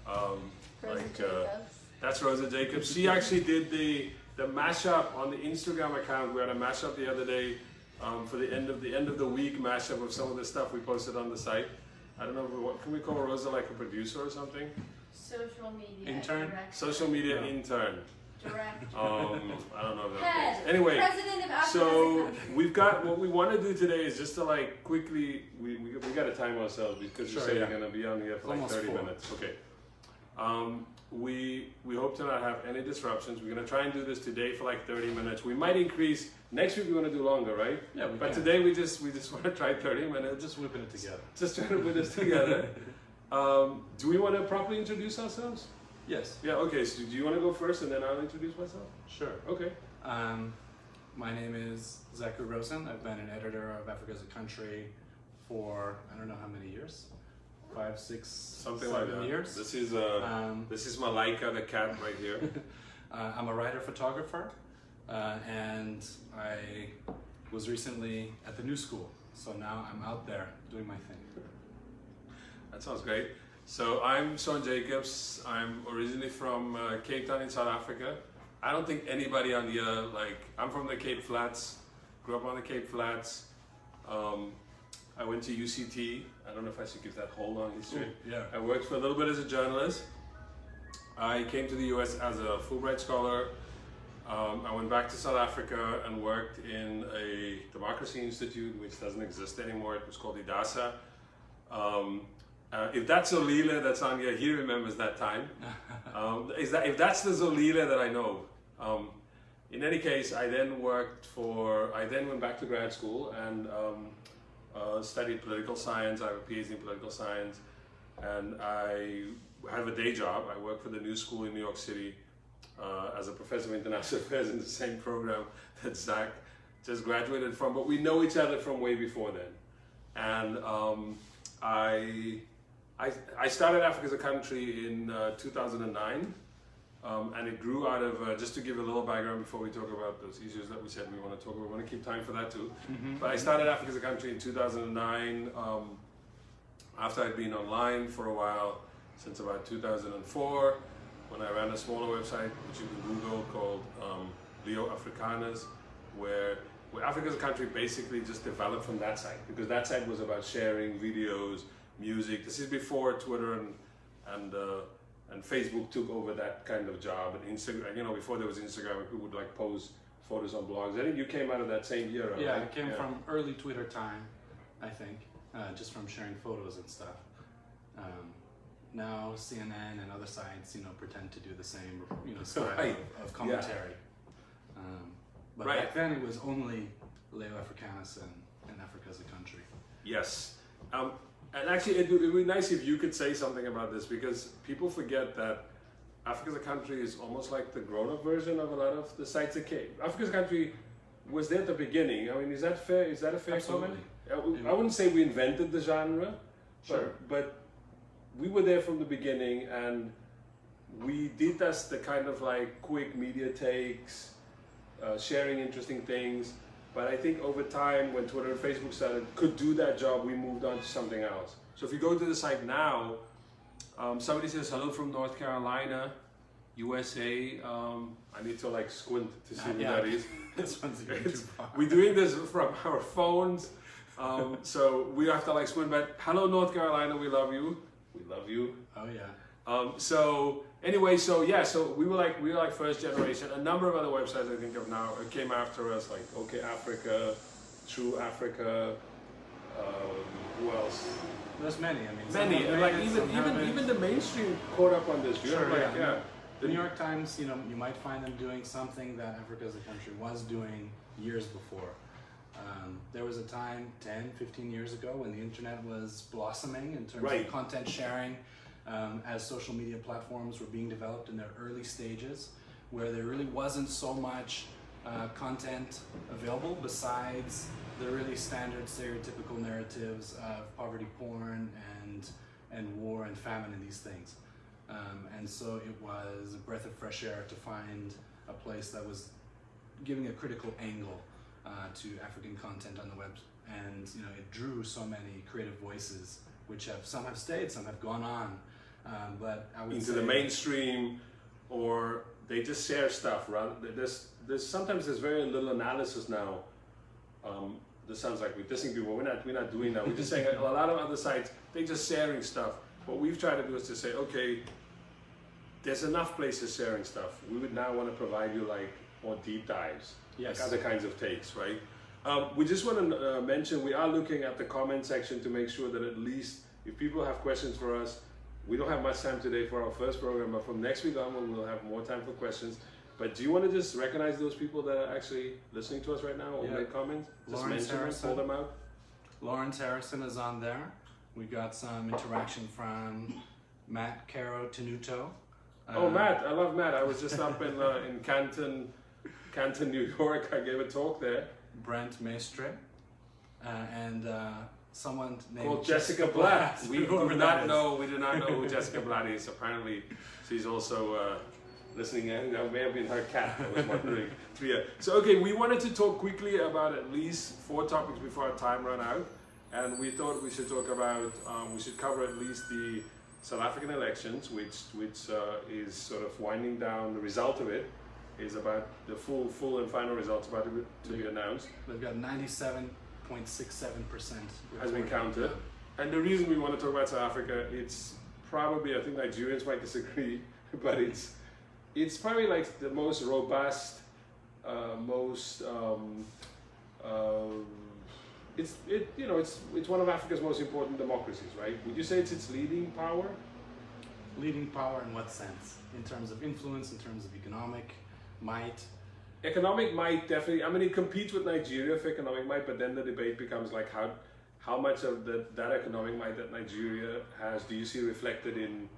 Rosa like Jacobs. that's Rosa Jacobs. She actually did the mashup on the Instagram account. We had a mashup the other day for the end of the week mashup of some of the stuff we posted on the site. I don't know what can we call Rosa, like a producer or something? Social media Intern? director. Social media intern. Director. I don't know if that Head. works. Anyway, President of Africa. so we've got what we want to do today is just to like quickly we got to time ourselves because you Sure, say yeah. you're going to be on here for like Almost 30 4. minutes. Okay. We hope to not have any disruptions. We're going to try and do this today for like 30 minutes. We might increase next week. We're going to do longer, right? Yeah, we But can. today we just want to try 30 minutes. Just whipping it together. Just trying to put this together. Do we want to properly introduce ourselves? Yes. Yeah. Okay. So do you want to go first and then I'll introduce myself? Sure. Okay. My name is Zachary Rosen. I've been an editor of Africa as a Country for I don't know how many years, 5, 6, Something 7 like that. years. This is Malika, the cat, right here. I'm a writer photographer, and I was recently at the New School, so now I'm out there doing my thing. That sounds great. So I'm Sean Jacobs. I'm originally from Cape Town in South Africa. I don't think anybody on the I'm from the Cape Flats. Grew up on the Cape Flats. I went to UCT. I don't know if I should give that whole long history. Ooh, yeah. I worked for a little bit as a journalist. I came to the US as a Fulbright scholar. I went back to South Africa and worked in a democracy institute, which doesn't exist anymore. It was called IDASA. If that's Zolile that's on here, he remembers that time. If that's the Zolile that I know. In any case, I then went back to grad school and studied political science. I have a PhD in political science, and I have a day job. I work for the New School in New York City as a professor of international affairs in the same program that Zach just graduated from. But we know each other from way before then. And I started Africa as a Country in 2009. And it grew out of, just to give a little background before we talk about those issues that we said we want to talk about, we want to keep time for that too. But I started Africa as a Country in 2009, after I'd been online for a while, since about 2004, when I ran a smaller website, which you can Google, called Leo Afrikaners, where Africa as a Country basically just developed from that site, because that site was about sharing videos, music. This is before Twitter and Facebook took over that kind of job, and Instagram, before there was Instagram, people would like post photos on blogs. I think you came out of that same era, Yeah, right? I came from early Twitter time, I think, just from sharing photos and stuff. Now CNN and other sites, pretend to do the same, style Right. of commentary. But Right. back then it was only Leo Africanus and Africa as a Country. Yes. And actually, it would be nice if you could say something about this, because people forget that Africa as a Country is almost like the grown-up version of a lot of the sites that came. Africa as a Country was there at the beginning. I mean, is that fair? Is that a fair Absolutely. comment? I wouldn't say we invented the genre, Sure. but we were there from the beginning, and we did the kind of like quick media takes, sharing interesting things. But I think over time, when Twitter and Facebook could do that job, we moved on to something else. So if you go to the site now, somebody says, hello from North Carolina, USA. I need to like squint to see who that is. This one's even too far. We're doing this from our phones. So we have to like squint back. Hello, North Carolina, we love you. We love you. Oh yeah. So anyway, so we were like first generation. A number of other websites I think of now came after us, like OK Africa, True Africa. Who else? There's many. I mean, Many. some have Like made it, some haven't. even the mainstream caught up on this. You know, Sure, like, yeah. The New York Times, you might find them doing something that Africa as a Country was doing years before. There was a time 10, 15 years ago when the internet was blossoming in terms Right. of content sharing, as social media platforms were being developed in their early stages, where there really wasn't so much content available besides the really standard stereotypical narratives of poverty porn and war and famine and these things. And so it was a breath of fresh air to find a place that was giving a critical angle to African content on the web, and it drew so many creative voices, which some have stayed, some have gone on, But I would into say the mainstream, or they just share stuff. There's sometimes there's very little analysis now. This sounds like we're dissing people. We're not doing that. We're just saying a lot of other sites, they're just sharing stuff. What we've tried to do is to say, okay, there's enough places sharing stuff. We would now want to provide you like more deep dives, Yes. like other kinds of takes, right? We just want to mention we are looking at the comment section to make sure that at least if people have questions for us, we don't have much time today for our first program, but from next week on we'll have more time for questions. But do you want to just recognize those people that are actually listening to us right now or Yeah. make comments? Just Lawrence mention them, Harrison. pull them out. Lawrence Harrison is on there. We got some interaction from Matt Caro Tenuto. Oh, Matt, I love Matt. I was just up in Canton, New York. I gave a talk there. Brent Maestre, and someone named Called Jessica Blatt. We do Whoever that not is. know. We do not know who Jessica Blatt is. Apparently, she's also listening in. That may have been her cat. I was wondering. So okay, we wanted to talk quickly about at least 4 topics before our time ran out, and we thought we should talk about. We should cover at least the South African elections, which is sort of winding down. The result of it is about the full and final results about to be announced. They've got 97.67% Has been counted. And the reason we want to talk about South Africa, it's probably, I think Nigerians might disagree, but it's probably like the most robust, it's one of Africa's most important democracies, right? Would you say it's its leading power? Leading power in what sense? In terms of influence, in terms of economic might? Economic might definitely. I mean, it competes with Nigeria for economic might, but then the debate becomes like how much of that economic might that Nigeria has do you see reflected in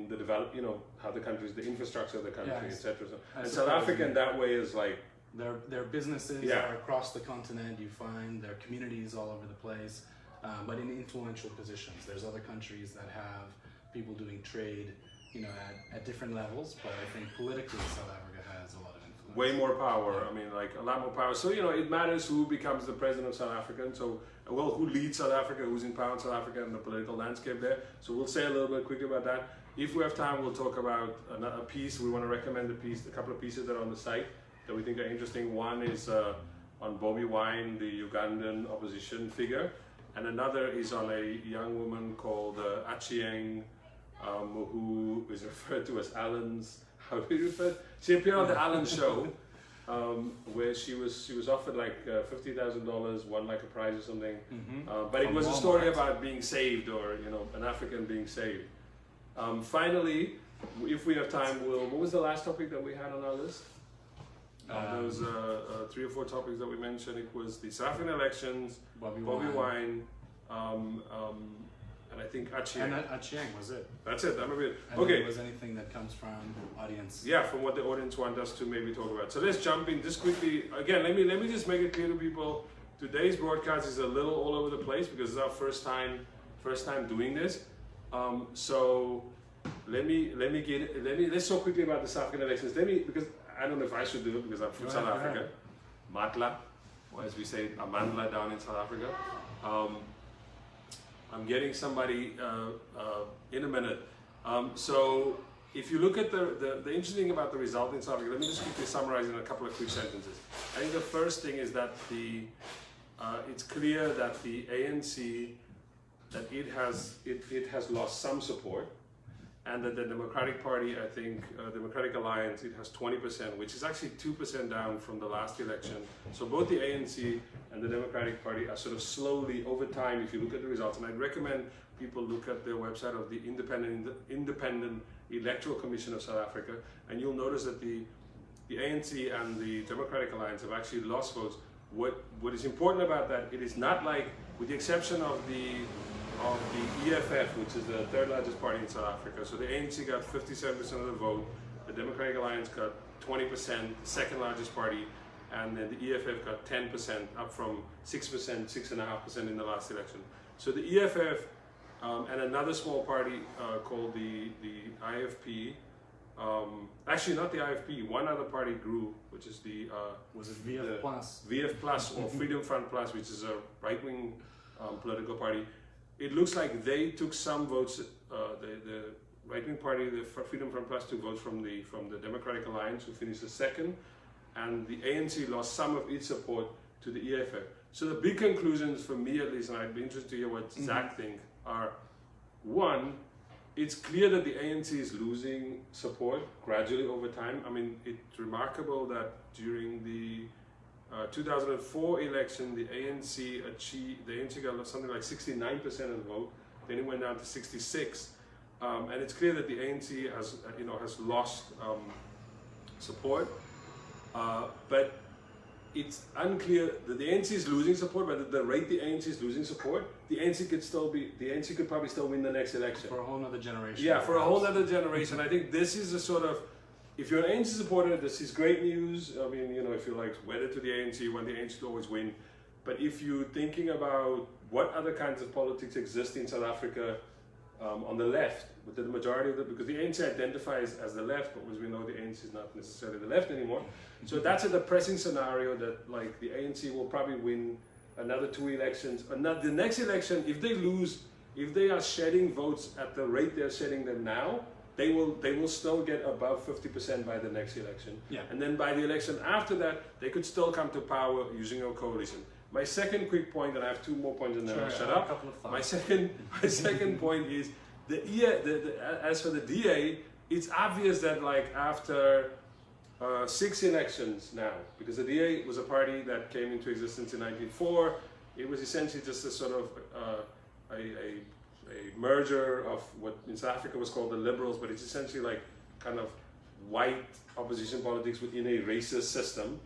the develop? How the country's the infrastructure of the country, Yes. etc. I And South suppose, Africa in that way is like Their businesses Yeah. are across the continent. You find their communities all over the place, but in influential positions. There's other countries that have people doing trade, at different levels. But I think politically, South Africa has a lot of influence. way more power. I mean, like a lot more power. So it matters who becomes the president of South Africa. And so, who leads South Africa, who's in power in South Africa, and the political landscape there. So we'll say a little bit quickly about that. If we have time, we'll talk about a piece. We want to recommend a couple of pieces that are on the site that we think are interesting. One is on Bobi Wine, the Ugandan opposition figure, and another is on a young woman called Achieng, who is referred to as Alan's. How do you refer? She appeared on the Alan show, where she was offered like $50,000, won like a prize or something. But it From was a story Walmart. about being saved, or an African being saved. Finally, if we have time, what was the last topic that we had on our list? There was 3 or 4 topics that we mentioned. It was the South African elections, Bobi Wine, and I think Achieng. And Achieng was it. That's it. That may be it. And Okay. was anything that comes from audience? Yeah, from what the audience want us to maybe talk about. So let's jump in just quickly. Again, let me just make it clear to people. Today's broadcast is a little all over the place because it's our first time doing this. So let's talk quickly about the South African elections. Because I don't know if I should do it because I'm from Go South ahead, go Africa. Matla, or as we say, Amandla down in South Africa. I'm getting somebody in a minute. So if you look at the interesting thing about the result in South Africa, let me just quickly summarize in a couple of quick sentences. I think the first thing is that it's clear that the ANC, that it has lost some support, and that the Democratic Party, I think, Democratic Alliance, it has 20%, which is actually 2% down from the last election. So both the ANC and the Democratic Party are sort of slowly, over time, if you look at the results, and I'd recommend people look at their website of the Independent Electoral Commission of South Africa, and you'll notice that the ANC and the Democratic Alliance have actually lost votes. What is important about that, it is not like, with the exception of the EFF, which is the 3rd largest party in South Africa. So the ANC got 57% of the vote, the Democratic Alliance got 20%, the 2nd largest party, and then the EFF got 10%, up from 6%, 6.5% in the last election. So the EFF and another small party called the IFP, actually not the IFP, one other party grew, which is Was it VF Plus? VF Plus or Freedom Front Plus, which is a right-wing political party. It looks like they took some votes, right-wing party, the Freedom Front Plus, took votes from the Democratic Alliance, who finished the second, and the ANC lost some of its support to the EFF. So the big conclusions for me, at least, and I'd be interested to hear what Zach thinks, are: one, it's clear that the ANC is losing support gradually over time. I mean, it's remarkable that during the 2004 election, the ANC got something like 69% of the vote. Then it went down to 66, and it's clear that the ANC has lost support. But it's unclear that the ANC is losing support, but at the rate the ANC is losing support, the ANC could probably still win the next election. For a whole other generation. Yeah, for a whole other generation. I think this is a sort of, if you're an ANC supporter, this is great news. I mean, if you're like wedded to the ANC, you want the ANC to always win. But if you're thinking about what other kinds of politics exist in South Africa on the left, with the majority of because the ANC identifies as the left, but as we know, the ANC is not necessarily the left anymore. So that's a depressing scenario that like the ANC will probably win another 2 elections. The next election, if they lose, if they are shedding votes at the rate they're shedding them now, they will still get above 50% by the next election. Yeah. And then by the election after that, they could still come to power using a coalition. My second quick point, and I have 2 more points and then I'll shut up. A couple of thoughts. My second point is as for the DA, it's obvious that like after 6 elections now, because the DA was a party that came into existence in 1904, it was essentially just a sort of a merger of what in South Africa was called the Liberals, but it's essentially like kind of white opposition politics within a racist system.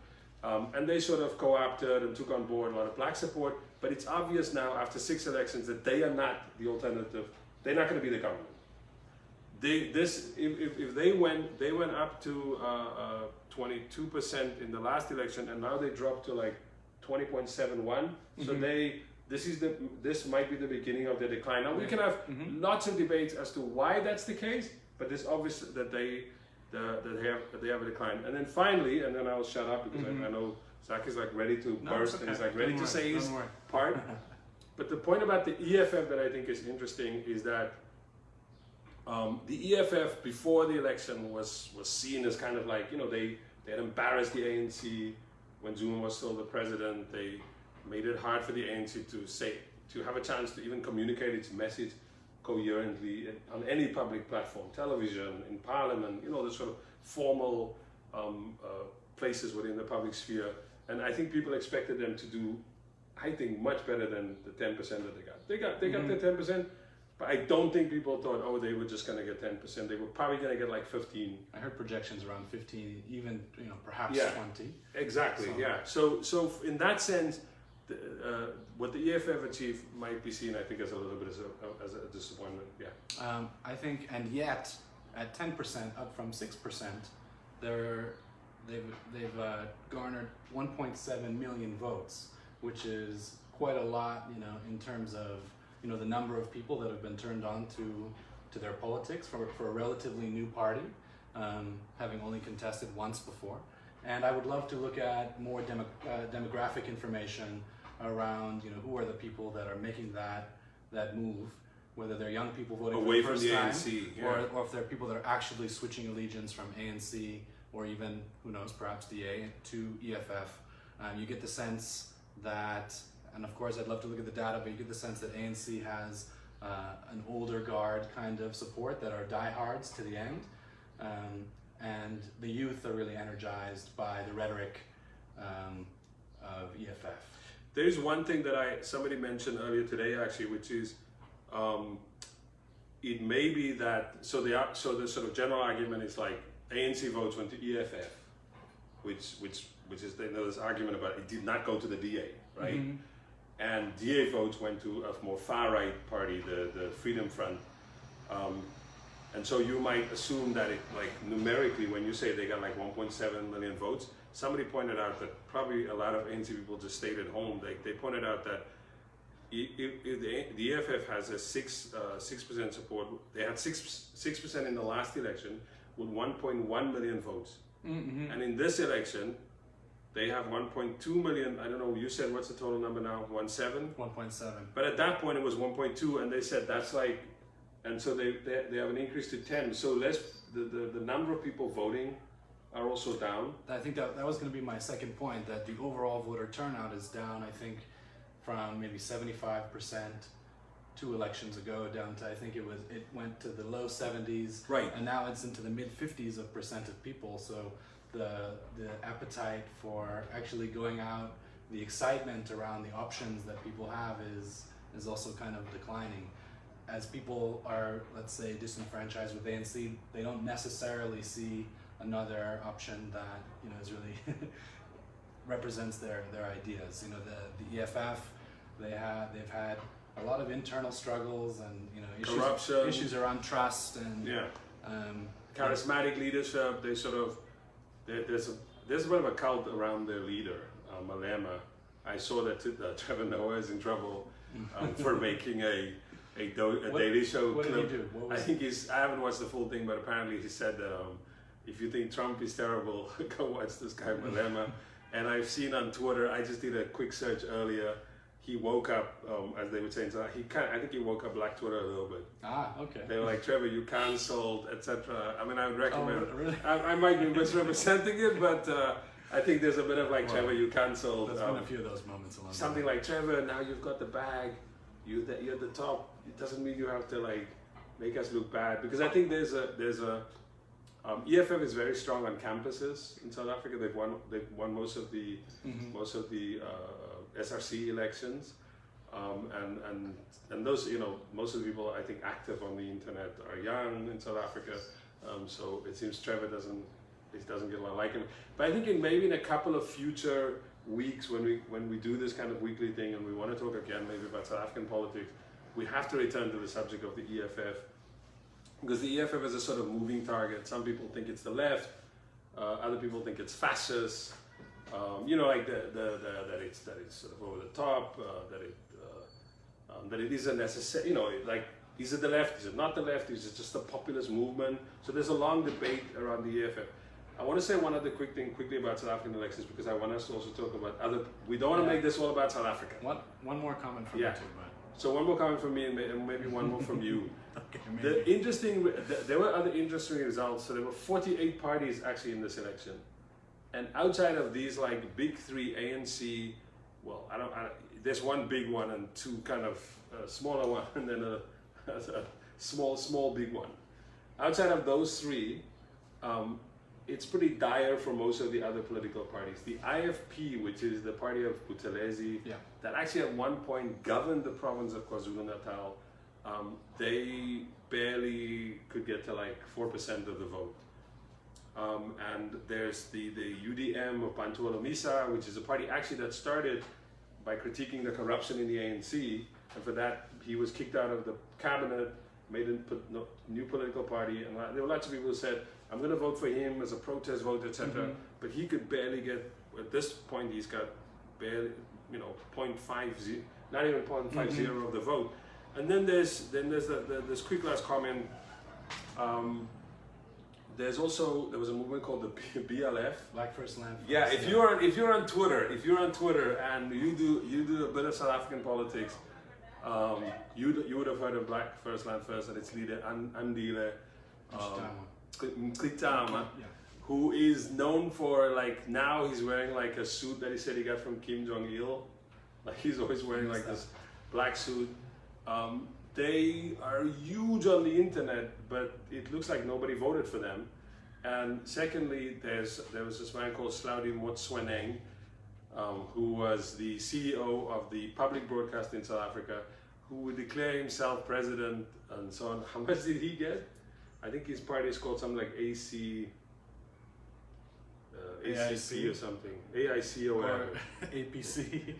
And they sort of co-opted and took on board a lot of black support, but it's obvious now after 6 elections that they are not the alternative. They're not going to be the government. If they went up to 22% in the last election, and now they dropped to like 20.71. So this might be the beginning of their decline. Now we can have lots of debates as to why that's the case, but it's obvious that they have a decline. And then finally, and then I'll shut up because I know Zach is like ready to burst and he's like ready to say his part. But the point about the EFF that I think is interesting is that the EFF before the election was seen as kind of like, they had embarrassed the ANC when Zuma was still the president. They made it hard for the ANC to have a chance to even communicate its message coherently on any public platform, television, in parliament, the sort of formal places within the public sphere. And I think people expected them to do, I think, much better than the 10% that they got. They got the 10%, but I don't think people thought, oh, they were just going to get 10%. They were probably going to get like 15. I heard projections around 15, even perhaps 20. Exactly. So in that sense, what the EFF achieved might be seen, I think, as a little bit as a disappointment. Yeah. I think, and yet at 10%, up from 6%, they've garnered 1.7 million votes, which is quite a lot, in terms of the number of people that have been turned on to their politics for a relatively new party, having only contested once before. And I would love to look at more demographic information around, who are the people that are making that move, whether they're young people voting away for the from first the time, ANC, or if they're people that are actually switching allegiance from ANC or even, who knows, perhaps DA to EFF. You get the sense that, and of course I'd love to look at the data, but you get the sense that ANC has an older guard kind of support that are diehards to the end. And the youth are really energized by the rhetoric of EFF. There's one thing that somebody mentioned earlier today, actually, which is it may be that so the sort of general argument is like ANC votes went to EFF, which is this argument about it did not go to the DA, right? Mm-hmm. And DA votes went to a more far right party, the Freedom Front. And so you might assume that it, like numerically, when you say they got like 1.7 million votes, somebody pointed out that probably a lot of ANC people just stayed at home. They pointed out that if the EFF has a 6% support, they had 6% in the last election with 1.1 million votes. Mm-hmm. And in this election, they have 1.2 million. I don't know, you said what's the total number now? 1.7? 1.7. But at that point it was 1.2, and they said that's like and so they have an increase to 10. So the number of people voting are also down. I think that was going to be my second point, that the overall voter turnout is down, I think, from maybe 75% 2 elections ago down to, I think it went to the low 70s. Right. And now it's into the mid 50s of percent of people. So the appetite for actually going out, the excitement around the options that people have is also kind of declining. As people are, let's say, disenfranchised with ANC, they don't necessarily see another option that, you know, is really represents their ideas. You know, the EFF, they've had a lot of internal struggles and, you know, Corruption, issues around trust and charismatic leadership. They sort of there's a bit of a cult around their leader, Malema. I saw that Trevor Noah is in trouble for making a Daily Show what clip. Did he do? I haven't watched the full thing, but apparently he said that if you think Trump is terrible, go watch this guy Malema. And I've seen on Twitter, I just did a quick search earlier. He woke up, as they would say, so I think he woke up Black Twitter a little bit. Ah, okay. They were like, Trevor, you cancelled, etc. I mean, I would recommend. Oh, really? I might be misrepresenting it, but I think there's a bit of like, Trevor, you cancelled. There's been a few of those moments along something like, Trevor, now you've got the bag. You're at the top. It doesn't mean you have to like make us look bad, because I think there's a EFF is very strong on campuses in South Africa. They've won most of the SRC elections, and those, you know, most of the people I think active on the internet are young in South Africa. So it seems Trevor doesn't get a lot like him. But I think maybe in a couple of future weeks when we do this kind of weekly thing and we want to talk again maybe about South African politics, we have to return to the subject of the EFF. Because the EFF is a sort of moving target. Some people think it's the left, other people think it's fascist. You know, like that it's sort of over the top. That it isn't necessary. You know, like, is it the left? Is it not the left? Is it just a populist movement? So there's a long debate around the EFF. I want to say one other quick thing quickly about South African elections, because I want us to also talk about other. We don't want to make this all about South Africa. One more comment from you too, but. So one more comment from me and maybe one more from you. Okay, there were other interesting results. So there were 48 parties actually in this election, and outside of these like big three, ANC, well, there's one big one and two kind of smaller one, and then a small big one. Outside of those three, it's pretty dire for most of the other political parties. The IFP, which is the party of Buthelezi, that actually at one point governed the province of KwaZulu-Natal, they barely could get to like 4% of the vote. And there's the UDM of Bantu Olomisa, which is a party actually that started by critiquing the corruption in the ANC, and for that he was kicked out of the cabinet, made a new political party, and there were lots of people who said, I'm going to vote for him as a protest vote, etc. But he could barely get, at this point he's got barely, 0.50, not even 0.50 of the vote. And then there's this quick last comment. There was a movement called the BLF. Black First Land. Yeah, if you're on Twitter and you do a bit of South African politics, you would have heard of Black First Land First and its leader Andile Mngxitama, who is known for, like, now he's wearing like a suit that he said he got from Kim Jong-il. Like, he's always wearing like this black suit. They are huge on the internet, but it looks like nobody voted for them. And secondly, there was this man called Slaudi Motsoeneng, who was the CEO of the public broadcast in South Africa, who would declare himself president and so on. How much did he get? I think his party is called something like ACP or something. AIC or whatever. APC.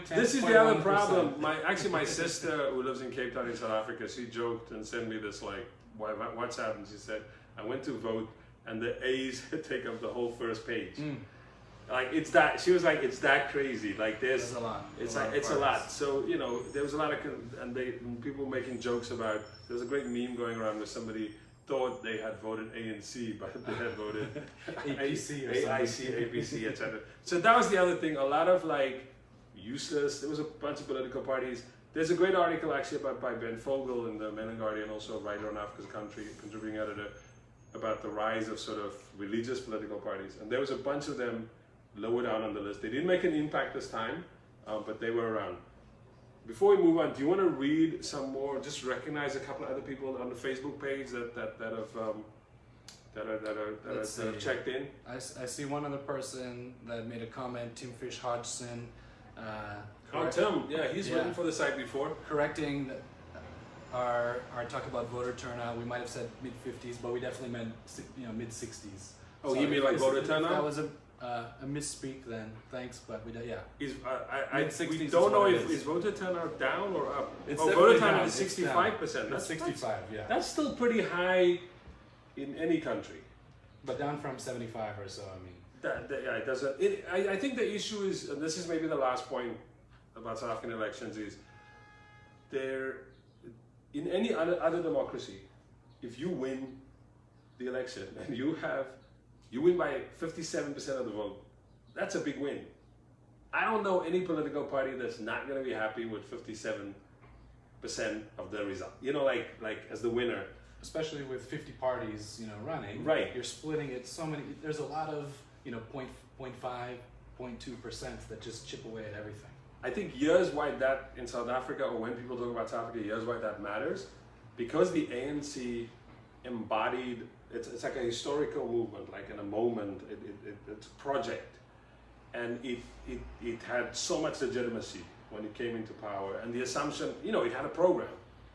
This is the other problem. My sister, who lives in Cape Town in South Africa, she joked and sent me this like WhatsApp, and she said, I went to vote and the A's take up the whole first page. Like, it's that, she was like, it's that crazy. Like, there's a lot. It's a lot. So, there was a lot of, people making jokes about, there's a great meme going around where somebody thought they had voted ANC, but they had voted APC or AIC, APC, etc. So that was the other thing. A lot of like useless. There was a bunch of political parties there's a great article actually by Ben Fogel in the Mail and Guardian, also a writer on Africa's Country, contributing editor, about the rise of sort of religious political parties. And there was a bunch of them lower down on the list. They didn't make an impact this time, but they were around. Before we move on, do you want to read some more, just recognize a couple of other people on the Facebook page that have checked in? I see one other person that made a comment, Tim Fish Hodgson. Tim, yeah, he's written for the site before. Correcting our talk about voter turnout, we might have said mid-50s, but we definitely meant mid-60s. Oh, you mean like voter turnout? That was a misspeak then. Thanks, but we don't. Yeah. We don't know if is voter turnout down or up. Voter turnout is 65%. That's 65. Yeah. That's still pretty high in any country. But down from 75 or so. I mean. Yeah, it doesn't. I think the issue is, and this is maybe the last point about South African elections, is there in any other democracy, if you win the election and you win by 57% of the vote, that's a big win. I don't know any political party that's not going to be happy with 57% of the result. Like as the winner. Especially with 50 parties, running. Right. You're splitting it so many. There's a lot of 0.5, 0.2% that just chip away at everything. I think years why that in South Africa, or when people talk about South Africa, years why that matters, because the ANC embodied, it's like a historical movement, like in a moment, it's a project, and it had so much legitimacy when it came into power, and the assumption, it had a program,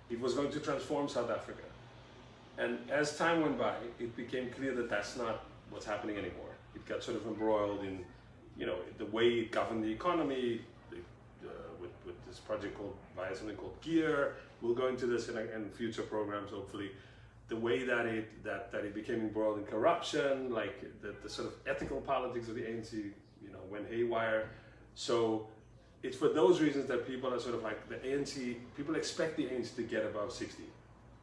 it was going to transform South Africa, and as time went by, it became clear that that's not what's happening anymore. It got sort of embroiled in, the way it governed the economy, with this project via something called Gear. We'll go into this in future programs, hopefully. The way that it became embroiled in corruption, like the sort of ethical politics of the ANC, went haywire. So it's for those reasons that people are sort of like the ANC. People expect the ANC to get above 60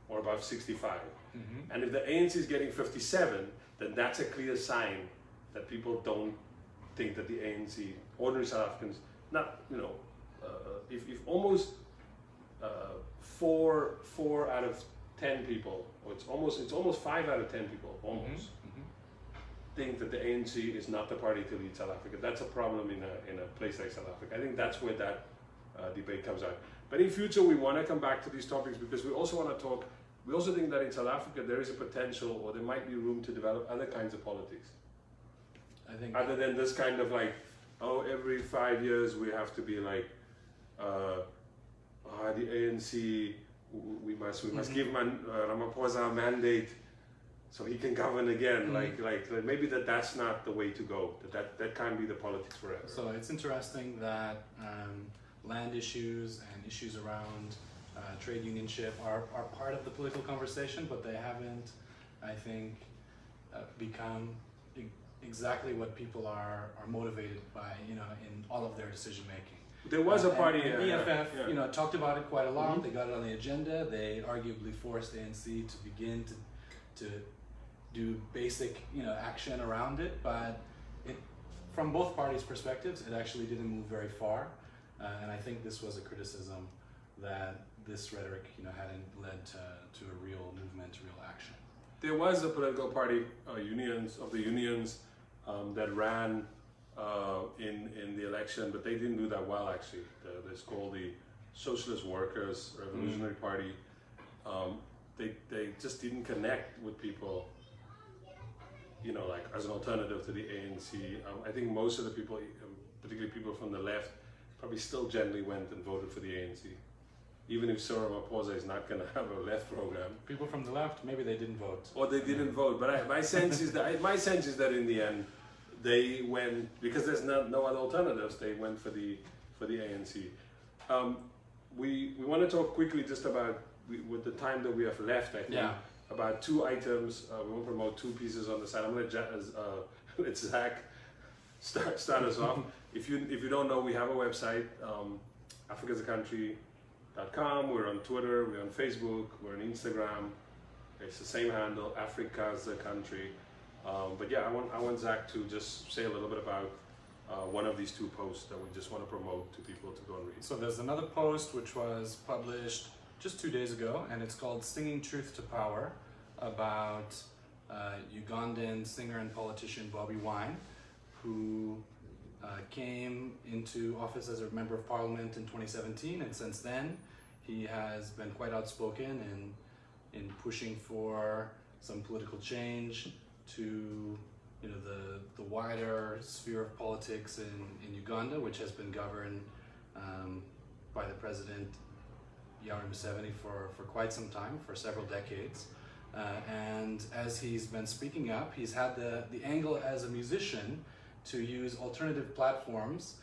or above 65, and if the ANC is getting 57, then that's a clear sign that people don't think that the ANC, ordinary South Africans, if almost 4 out of 10 people, or it's almost 5 out of 10 people, think that the ANC is not the party to lead South Africa. That's a problem in a place like South Africa. I think that's where that debate comes out. But in future, we want to come back to these topics because we also want to talk. We also think that in South Africa there is a potential, or there might be room to develop other kinds of politics. I think other than this kind of like, every 5 years we have to be like, the ANC, we must give Ramaphosa a mandate so he can govern again. Like maybe that's not the way to go. That can't be the politics forever. So it's interesting that land issues and issues around trade unionship are part of the political conversation, but they haven't, I think, become exactly what people are motivated by, in all of their decision making. There was a party. And EFF, talked about it quite a lot. They got it on the agenda. They arguably forced ANC to begin to do basic, action around it. But from both parties' perspectives, it actually didn't move very far. And I think this was a criticism that this rhetoric, hadn't led to a real movement, to real action. There was a political party, unions that ran in the election, but they didn't do that well actually. It's called the Socialist Workers Revolutionary Party. They just didn't connect with people, like as an alternative to the ANC. I think most of the people, particularly people from the left, probably still generally went and voted for the ANC. Even if Cyril Ramaphosa is not going to have a left program. People from the left, maybe they didn't vote. Or they didn't vote, but my sense is that in the end, they went, because there's no other alternatives, they went for the ANC. We want to talk quickly just about, with the time that we have left, I think, about 2 items. We want to promote 2 pieces on the side. I'm going to let Zach start us off. If you don't know, we have a website, africasacountry.com. We're on Twitter, we're on Facebook, we're on Instagram. It's the same handle, Africa's a Country. But yeah, I want Zach to just say a little bit about one of these two posts that we just want to promote to people to go and read. So there's another post which was published just 2 days ago, and it's called Singing Truth to Power, about Ugandan singer and politician Bobi Wine, who came into office as a member of parliament in 2017, and since then he has been quite outspoken in pushing for some political change to the wider sphere of politics in Uganda, which has been governed by the president Yoweri Museveni for quite some time, for several decades. And as he's been speaking up, he's had the angle as a musician to use alternative platforms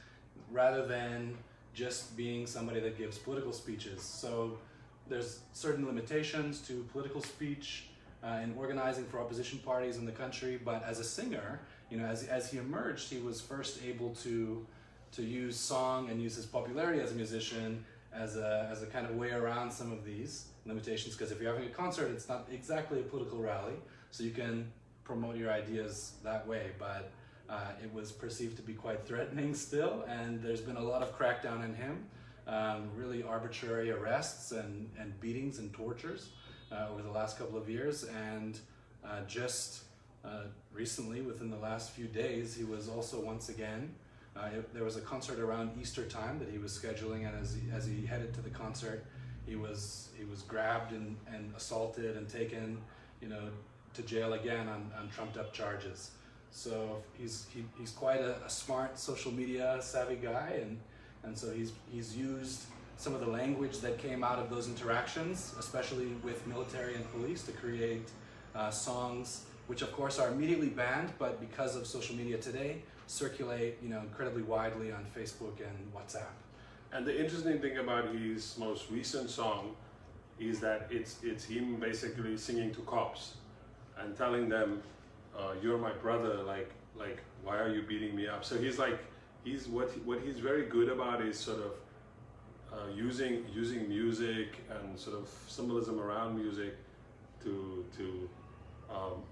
rather than just being somebody that gives political speeches. So there's certain limitations to political speech in organizing for opposition parties in the country, but as a singer, as he emerged, he was first able to use song and use his popularity as a musician as a kind of way around some of these limitations, because if you're having a concert, it's not exactly a political rally, so you can promote your ideas that way, but it was perceived to be quite threatening still, and there's been a lot of crackdown on him, really arbitrary arrests and beatings and tortures over the last couple of years, and just recently, within the last few days, he was also once again, there was a concert around Easter time that he was scheduling, and as he headed to the concert, he was grabbed and assaulted and taken, to jail again on trumped up charges. So he's quite a smart social media savvy guy, and so he's used some of the language that came out of those interactions, especially with military and police, to create songs which of course are immediately banned, but because of social media today, circulate incredibly widely on Facebook and WhatsApp. And the interesting thing about his most recent song is that it's him basically singing to cops and telling them, "You're my brother. Like, why are you beating me up?" So what he's very good about is sort of using music and sort of symbolism around music to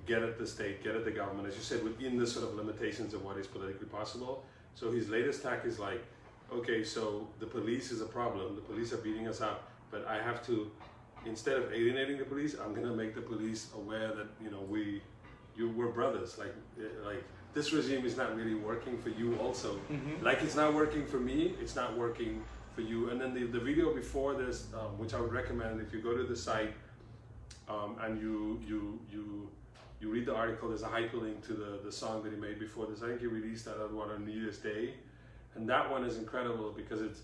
get at the state, get at the government, as you said, within the sort of limitations of what is politically possible. So his latest tack is like, okay, so the police is a problem, the police are beating us up, but I have to, instead of alienating the police, I'm gonna make the police aware that we're brothers. Like this regime is not really working for you also. Mm-hmm. Like it's not working for me, it's not working for you. And then the video before this, which I would recommend, if you go to the site and you read the article, there's a hyperlink to the song that he made before this. I think he released that other one on New Year's Day. And that one is incredible because it's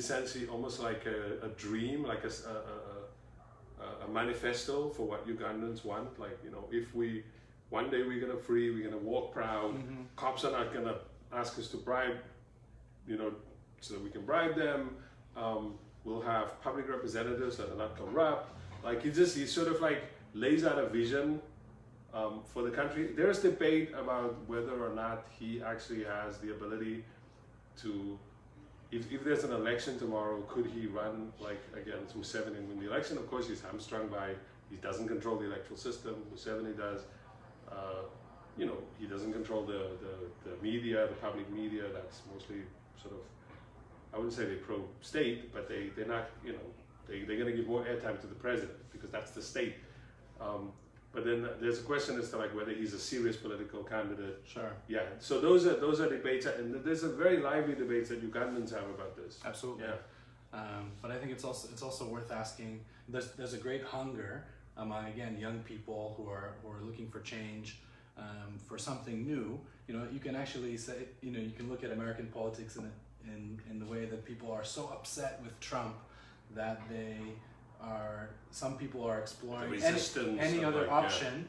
essentially almost like a dream, like a manifesto for what Ugandans want. Like, if one day we're gonna free, we're gonna walk proud, mm-hmm. Cops are not gonna ask us to bribe, so that we can bribe them. We'll have public representatives that are not corrupt. Like he sort of like lays out a vision for the country. There's debate about whether or not he actually has the ability to, if there's an election tomorrow, could he run against Museveni and win the election? Of course, he's hamstrung by, he doesn't control the electoral system, Museveni does. He doesn't control the media, the public media, that's mostly sort of, I wouldn't say they're pro-state, but they're not, they're gonna give more airtime to the president because that's the state. But then there's a question as to whether he's a serious political candidate. Sure. Yeah. So those are debates, and there's a very lively debates that Ugandans have about this. Absolutely. Yeah. But I think it's also worth asking. There's a great hunger among young people who are looking for change, for something new. You can actually say you can look at American politics in the way that people are so upset with Trump that some people are exploring any other option,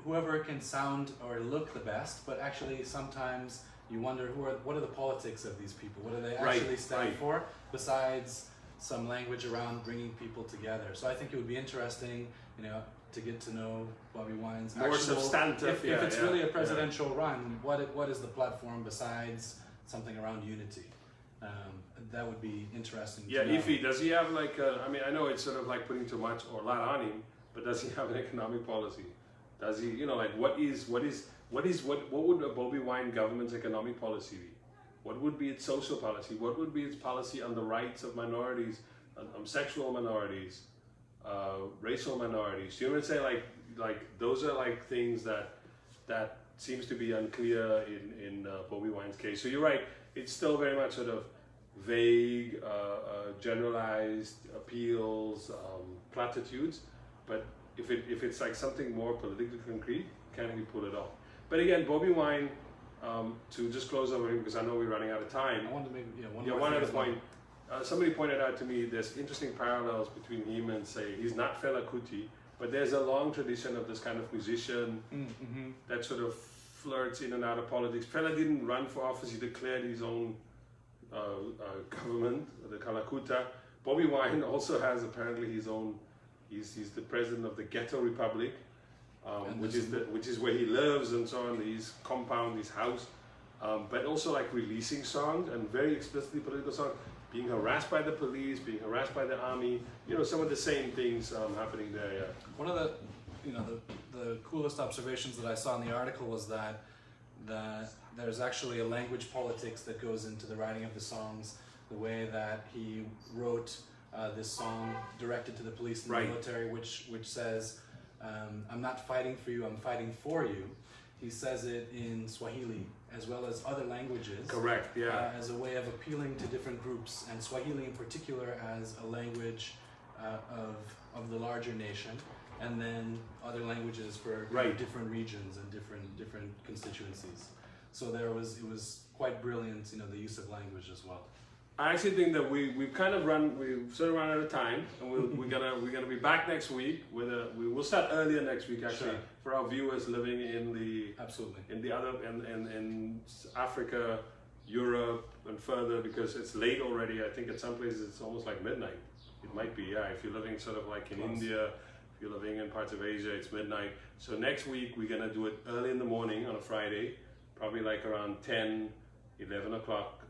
whoever can sound or look the best, but actually sometimes you wonder what are the politics of these people? What do they actually stand for, besides some language around bringing people together? So I think it would be interesting, to get to know Bobi Wine's more substantive. If it's really a presidential run, what is the platform besides something around unity? That would be interesting. Yeah, does he have I know it's sort of like putting too much or a lot on him, but does he have an economic policy? Does he, what would a Bobi Wine government's economic policy be? What would be its social policy? What would be its policy on the rights of minorities, sexual minorities, racial minorities? You know what I'm saying? Like those are like things that seems to be unclear in Bobi Wine's case. So you're right. It's still very much sort of vague, generalized appeals, platitudes. But if it's like something more politically concrete, can he pull it off? But again, Bobi Wine. To just close over him, because I know we're running out of time. I wanted to make one other point. Somebody pointed out to me there's interesting parallels between him and, say, he's not Fela Kuti, but there's a long tradition of this kind of musician that sort of flirts in and out of politics. Fela didn't run for office, he declared his own government, the Kalakuta. Bobi Wine also has apparently his own, he's the president of the Ghetto Republic. Which is where he lives and so on, his compound, his house, but also like releasing songs and very explicitly political songs, being harassed by the police, being harassed by the army, some of the same things happening there. Yeah. One of the coolest observations that I saw in the article was that there's actually a language politics that goes into the writing of the songs, the way that he wrote this song directed to the police and the military, which says, I'm not fighting for you, I'm fighting for you. He says it in Swahili as well as other languages. Correct, yeah. As a way of appealing to different groups, and Swahili in particular as a language of the larger nation, and then other languages for different regions and different constituencies. So it was quite brilliant, the use of language as well. I actually think that we've sort of run out of time, and we're gonna be back next week with we will start earlier next week actually for our viewers living in Africa, Europe, and further, because it's late already. I think at some places it's almost like midnight. It might be, yeah. If you're living sort of like in India, if you're living in parts of Asia, it's midnight. So next week we're gonna do it early in the morning on a Friday, probably like around 10, 11 o'clock.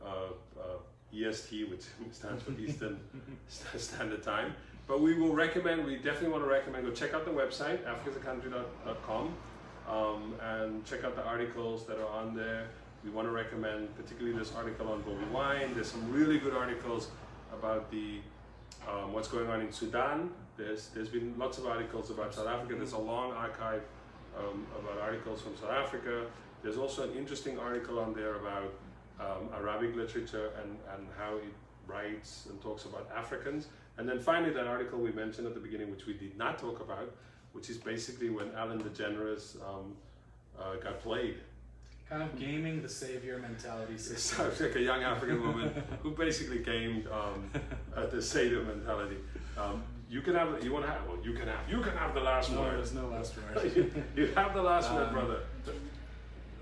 EST, which stands for Eastern Standard Time. But we definitely want to recommend, go check out the website, africasaCountry.com, and check out the articles that are on there. We want to recommend particularly this article on Bobi Wine. There's some really good articles about what's going on in Sudan. There's been lots of articles about South Africa. There's a long archive about articles from South Africa. There's also an interesting article on there about Arabic literature and how it writes and talks about Africans. And then finally that article we mentioned at the beginning, which we did not talk about, which is basically when Ellen DeGeneres got played. Kind of gaming the savior mentality. Sounds like a young African woman who basically gamed the savior mentality. You can have the last word. No, there's no last word. you have the last word, brother.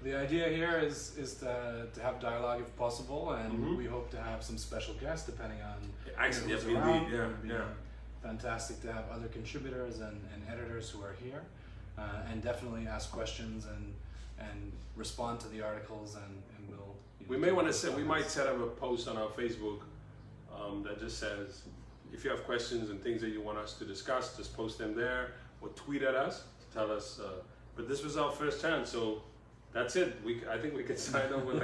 The idea here is to have dialogue if possible, and we hope to have some special guests depending on who's around. It would be fantastic to have other contributors and editors who are here, and definitely ask questions and respond to the articles, and we'll. We may want to we might set up a post on our Facebook that just says, if you have questions and things that you want us to discuss, just post them there or tweet at us, tell us. But this was our first chance, so. That's it. I think we could sign off with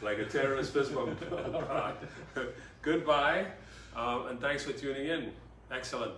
like a terrorist fist bump. Goodbye, and thanks for tuning in. Excellent.